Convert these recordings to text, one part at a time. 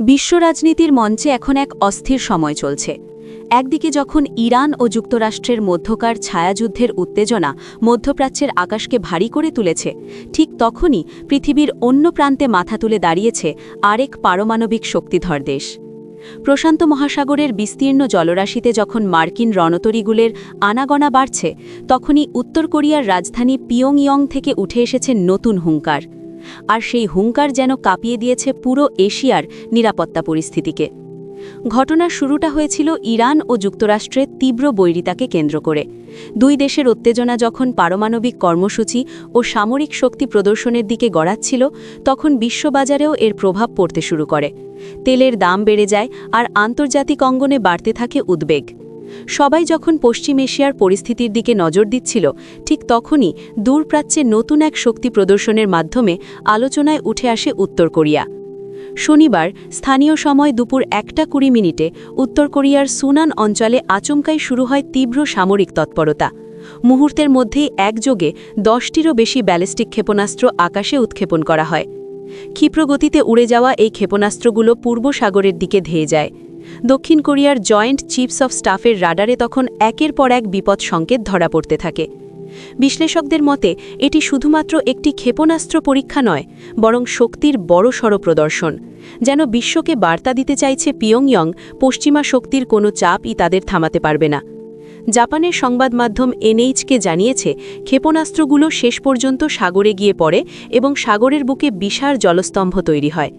বিশ্ব রাজনীতির মঞ্চে এখন এক অস্থির সময় চলছে। একদিকে যখন ইরান ও যুক্তরাষ্ট্রের মধ্যকার ছায়াযুদ্ধের উত্তেজনা মধ্যপ্রাচ্যের আকাশকে ভারী করে তুলেছে, ঠিক তখনই পৃথিবীর অন্য প্রান্তে মাথা তুলে দাঁড়িয়েছে আরেক পারমাণবিক শক্তিধর দেশ। প্রশান্ত মহাসাগরের বিস্তীর্ণ জলরাশিতে যখন মার্কিন রণতরীগুলোর আনাগোনা বাড়ছে, তখনই উত্তর কোরিয়ার রাজধানী পিয়ংইয়ং থেকে উঠে এসেছে নতুন হুঙ্কার। আর সেই হুঙ্কার যেন কাঁপিয়ে দিয়েছে পুরো এশিয়ার নিরাপত্তা পরিস্থিতিকে। ঘটনার শুরুটা হয়েছিল ইরান ও যুক্তরাষ্ট্রের তীব্র বৈরিতাকে কেন্দ্র করে। দুই দেশের উত্তেজনা যখন পারমাণবিক কর্মসূচি ও সামরিক শক্তি প্রদর্শনের দিকে গড়াচ্ছিল, তখন বিশ্ববাজারেও এর প্রভাব পড়তে শুরু করে। তেলের দাম বেড়ে যায় আর আন্তর্জাতিক অঙ্গনে বাড়তে থাকে উদ্বেগ। সবাই যখন পশ্চিম এশিয়ার পরিস্থিতির দিকে নজর দিচ্ছিল, ঠিক তখনই দূরপ্রাচ্যে নতুন এক শক্তি প্রদর্শনের মাধ্যমে আলোচনায় উঠে আসে উত্তর কোরিয়া। শনিবার স্থানীয় সময় দুপুর 1:20 উত্তর কোরিয়ার সুনান অঞ্চলে আচমকাই শুরু হয় তীব্র সামরিক তৎপরতা। মুহূর্তের মধ্যেই একযোগে 10টিরও বেশি ব্যালিস্টিক ক্ষেপণাস্ত্র আকাশে উৎক্ষেপণ করা হয়। ক্ষিপ্রগতিতে উড়ে যাওয়া এই ক্ষেপণাস্ত্রগুলো পূর্ব সাগরের দিকে ধেয়ে যায়। দক্ষিণ কোরিয়ার জয়েন্ট চিফস অফ স্টাফের রাডারে তখন একের পর এক বিপদ সংকেত ধরা পড়তে থাকে। বিশ্লেষকদের মতে এটি শুধুমাত্র একটি ক্ষেপণাস্ত্র পরীক্ষা নয়, বরং শক্তির বড়সড় প্রদর্শন। যেন বিশ্বকে বার্তা দিতে চাইছে পিয়ংইয়ং, পশ্চিমা শক্তির কোনো চাপই তাদের থামাতে পারবে না। জাপানের সংবাদ মাধ্যম এনএইচকে জানিয়েছে, ক্ষেপণাস্ত্রগুলো শেষ পর্যন্ত সাগরে গিয়ে পড়ে এবং সাগরের বুকে বিশাল জলস্তম্ভ তৈরি হয়।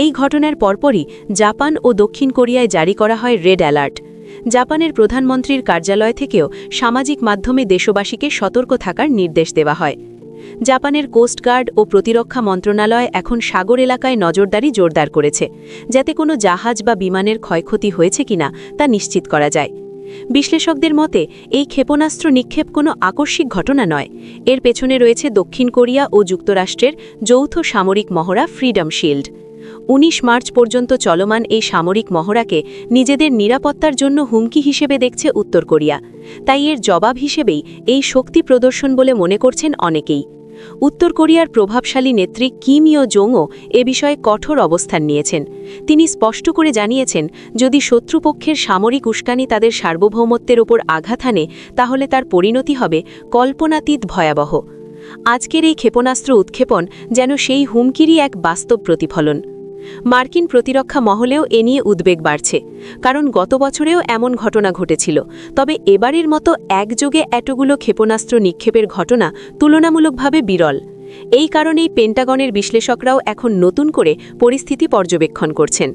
এই ঘটনার পরপরই জাপান ও দক্ষিণ কোরিয়ায় জারি করা হয় রেড অ্যালার্ট। জাপানের প্রধানমন্ত্রীর কার্যালয় থেকেও সামাজিক মাধ্যমে দেশবাসীকে সতর্ক থাকার নির্দেশ দেওয়া হয়। জাপানের কোস্টগার্ড ও প্রতিরক্ষা মন্ত্রণালয় এখন সাগর এলাকায় নজরদারি জোরদার করেছে, যাতে কোনো জাহাজ বা বিমানের ক্ষয়ক্ষতি হয়েছে কিনা তা নিশ্চিত করা যায়। বিশ্লেষকদের মতে এই ক্ষেপণাস্ত্র নিক্ষেপ কোনো আকস্মিক ঘটনা নয়, এর পেছনে রয়েছে দক্ষিণ কোরিয়া ও যুক্তরাষ্ট্রের যৌথ সামরিক মহড়া ফ্রিডম শিল্ড। 19 মার্চ পর্যন্ত চলমান এই সামরিক মহড়াকে নিজেদের নিরাপত্তার জন্য হুমকি হিসেবে দেখছে উত্তর কোরিয়া। তাই এর জবাব হিসেবেই এই শক্তি প্রদর্শন বলে মনে করছেন অনেকেই। উত্তর কোরিয়ার প্রভাবশালী নেত্রী কিম ইয় জংও এ বিষয়ে কঠোর অবস্থান নিয়েছেন। তিনি স্পষ্ট করে জানিয়েছেন, যদি শত্রুপক্ষের সামরিক উস্কানি তাদের সার্বভৌমত্বের ওপর আঘাত হানে, তাহলে তার পরিণতি হবে কল্পনাতীত ভয়াবহ। আজকের এই ক্ষেপণাস্ত্র উৎক্ষেপণ যেন সেই হুমকিরই এক বাস্তব প্রতিফলন। মার্কিন প্রতিরক্ষা মহলেও এ নিয়ে উদ্বেগ বাড়ছে, কারণ গত বছরেও এমন ঘটনা ঘটেছিল। তবে এবারের মতো একযোগে এতগুলো ক্ষেপণাস্ত্র নিক্ষেপের ঘটনা তুলনামূলকভাবে বিরল। এই কারণেই পেন্টাগনের বিশ্লেষকরাও এখন নতুন করে পরিস্থিতি পর্যবেক্ষণ করছেন।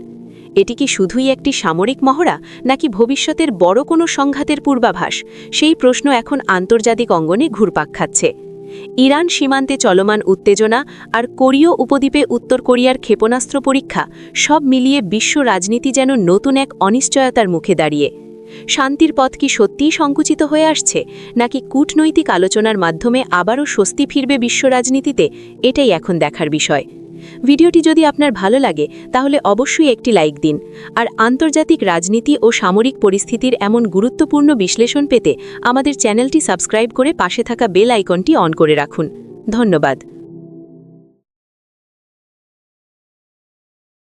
এটি কি শুধুই একটি সামরিক মহড়া, নাকি ভবিষ্যতের বড় কোনো সংঘাতের পূর্বাভাস? সেই প্রশ্ন এখন আন্তর্জাতিক অঙ্গনে ঘুরপাক খাচ্ছে। ইরান সীমান্তে চলমান উত্তেজনা আর কোরীয় উপদ্বীপে উত্তর কোরিয়ার ক্ষেপণাস্ত্র পরীক্ষা, সব মিলিয়ে বিশ্ব রাজনীতি যেন নতুন এক অনিশ্চয়তার মুখে দাঁড়িয়ে। শান্তির পথ কি সত্যিই সংকুচিত হয়ে আসছে, নাকি কূটনৈতিক আলোচনার মাধ্যমে আবারও স্বস্তি ফিরবে বিশ্ব রাজনীতিতে? এটাই এখন দেখার বিষয়। ভিডিওটি যদি আপনার ভালো লাগে, তাহলে অবশ্যই একটি লাইক দিন। আর আন্তর্জাতিক রাজনীতি ও সামরিক পরিস্থিতির এমন গুরুত্বপূর্ণ বিশ্লেষণ পেতে আমাদের চ্যানেলটি সাবস্ক্রাইব করে পাশে থাকা বেল আইকনটি অন করে রাখুন। ধন্যবাদ।